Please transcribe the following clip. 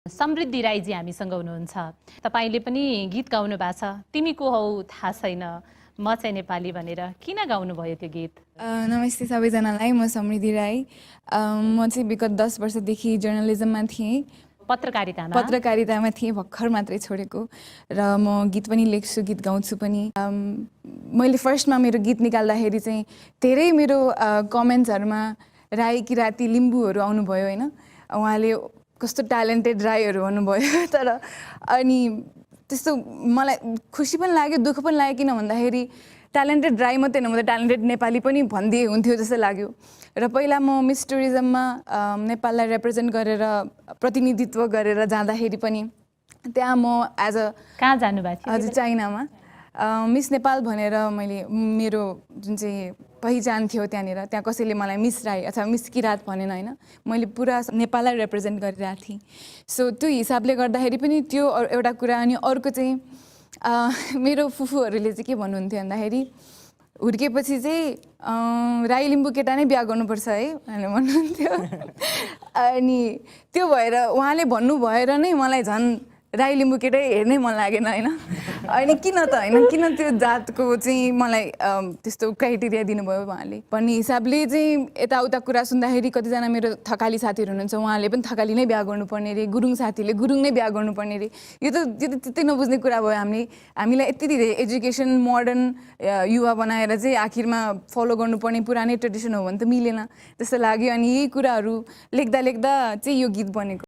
समृद्धि राईजी हामीसँग हुनुहुन्छ। तपाईले पनि गीत गाउनु भएको छ, तिमी को हौ थाहा छैन, म चाहिँ नेपाली भनेर किन गाउनु भयो त्यो गीत? नमस्ते सबैजनालाई, म समृद्धि राई। म चाहिँ विगत 10 वर्षदेखि जर्नलिजममा थिएँ, पत्रकारितामा थिएँ, भर्खर मात्रै छोडेको। र म गीत पनि लेख्छु, गीत गाउँछु पनि। मैले फर्स्टमा मेरो गीत निकाल्दाखेरि चाहिँ धेरै मेरो कमेन्ट्सहरूमा राई कि राति लिम्बूहरू आउनुभयो होइन। उहाँले कस्तो ट्यालेन्टेड राईहरू भन्नुभयो। तर अनि त्यस्तो मलाई खुसी पनि लाग्यो, दुःख पनि लाग्यो। किन भन्दाखेरि ट्यालेन्टेड राई मात्रै नभएर ट्यालेन्टेड नेपाली पनि भनिदिए हुन्थ्यो जस्तो लाग्यो। र पहिला म मिस टुरिज्ममा नेपाललाई रिप्रेजेन्ट गरेर प्रतिनिधित्व गरेर जाँदाखेरि पनि त्यहाँ म कहाँ जानुभएको थियो? हजुर, चाइनामा मिस नेपाल भनेर मैले मेरो जुन चाहिँ पहिचान थियो त्यहाँनिर, त्यहाँ कसैले मलाई मिस राई अथवा मिस किरात भनेन होइन। मैले पुरा नेपाललाई रिप्रेजेन्ट गरिरहेको थिएँ। सो त्यो हिसाबले गर्दाखेरि पनि त्यो एउटा कुरा। अनि अर्को चाहिँ मेरो फुपूहरूले चाहिँ के भन्नुहुन्थ्यो भन्दाखेरि हुर्केपछि चाहिँ राई लिम्बू केटा नै बिहा गर्नुपर्छ है भनेर भन्नुहुन्थ्यो। अनि त्यो भएर उहाँले भन्नु भएर नै मलाई झन् राई लिम्बू केटै हेर्नै मन लागेन होइन। अनि किन त होइन, किन त्यो जातको चाहिँ मलाई त्यस्तो क्राइटेरिया दिनुभयो उहाँले भन्ने हिसाबले चाहिँ यताउता कुरा सुन्दाखेरि कतिजना मेरो थकाली साथीहरू हुनुहुन्छ, उहाँले पनि थकाली नै बिहा गर्नुपर्ने रे, गुरुङ साथीले गुरुङ नै बिहा गर्नुपर्ने रे। यो त त्यति नबुझ्ने कुरा भयो। हामीलाई यति धेरै एजुकेसन मोडर्न युवा बनाएर चाहिँ आखिरमा फलो गर्नुपर्ने पुरानै ट्रेडिसन हो भने त मिलेन जस्तो लाग्यो। अनि यही कुराहरू लेख्दा चाहिँ यो गीत बनेको।